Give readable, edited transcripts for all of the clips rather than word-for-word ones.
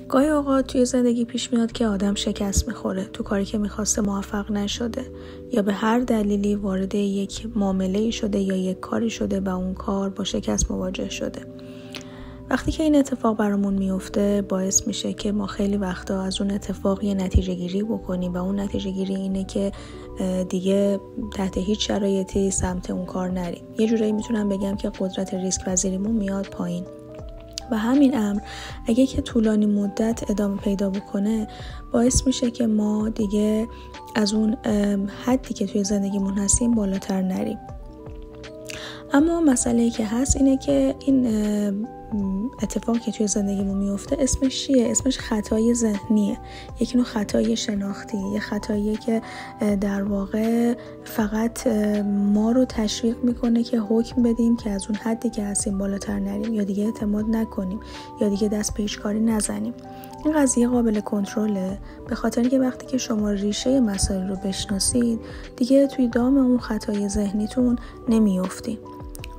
گاهی اوقات توی زندگی پیش میاد که آدم شکست میخوره، تو کاری که میخواسته موفق نشده یا به هر دلیلی وارد یک معامله‌ای شده یا یک کاری شده و اون کار با شکست مواجه شده. وقتی که این اتفاق برامون میفته باعث میشه که ما خیلی وقتا از اون اتفاق یه نتیجه گیری بکنیم و اون نتیجه گیری اینه که دیگه تحت هیچ شرایطی سمت اون کار نریم. یه جورایی میتونم بگم که قدرت ریسک پذیریمون میاد پایین. و همین امر اگه که طولانی مدت ادامه پیدا بکنه باعث میشه که ما دیگه از اون حدی که توی زندگیمون هستیم بالاتر نریم. اما مسئله‌ای که هست اینه که این اتفاقی که توی زندگیمون میفته اسمش چیه؟ اسمش خطای ذهنیه. یک نوع خطای شناختیه، یه خطاییه که در واقع فقط ما رو تشویق میکنه که حکم بدیم که از اون حدی که هستیم بالاتر نریم یا دیگه اعتماد نکنیم یا دیگه دست به هیچ کاری نزنیم. این قضیه قابل کنترله، به خاطر که وقتی که شما ریشه مسائل رو بشناسید دیگه توی دام اون خطای ذهنیتون نمیافتید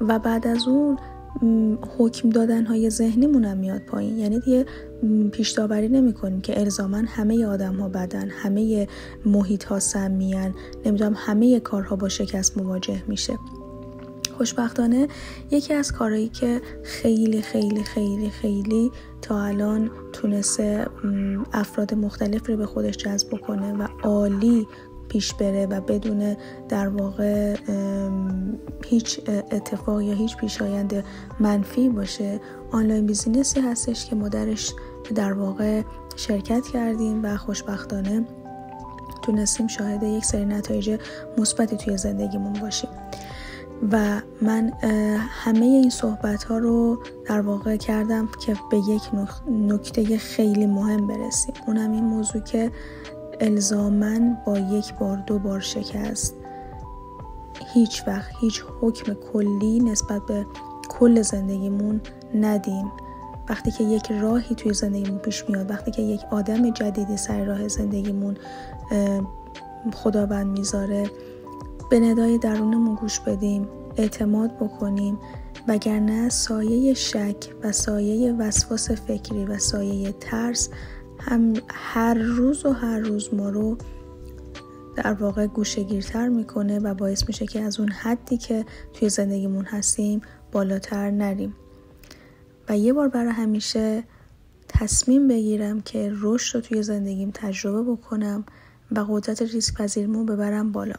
و بعد از اون حکم دادن های ذهنیمون هم میاد پایین. یعنی دیگه پیش داوری نمی کنیم که الزاماً همه آدم ها بدن، همه محیط ها سمیان، نمیدونم همه کارها با شکست مواجه میشه. خوشبختانه یکی از کارهایی که خیلی خیلی خیلی خیلی تا الان تونسته افراد مختلف رو به خودش جذب کنه و عالی پیش بره و بدون در واقع هیچ اتفاق یا هیچ پیشایند منفی باشه، آنلاین بیزینسی هستش که ما درش در واقع شرکت کردیم و خوشبختانه تونستیم شاهد یک سری نتایج مثبتی توی زندگیمون باشیم. و من همه این صحبت ها رو در واقع کردم که به یک نکته خیلی مهم برسیم، اونم این موضوع که الزاماً با یک بار دو بار شکست هیچ وقت هیچ حکم کلی نسبت به کل زندگیمون ندیم. وقتی که یک راهی توی زندگیمون پیش میاد، وقتی که یک آدم جدیدی سر راه زندگیمون خداوند میذاره، به ندای درونمون گوش بدیم، اعتماد بکنیم، وگرنه سایه شک و سایه وسواس فکری و سایه ترس هم هر روز ما رو در واقع گوشه‌گیرتر میکنه و باعث میشه که از اون حدی که توی زندگیمون هستیم بالاتر نریم. و یه بار برای همیشه تصمیم بگیرم که رشد رو توی زندگیم تجربه بکنم و قدرت ریسک پذیریمو ببرم بالا.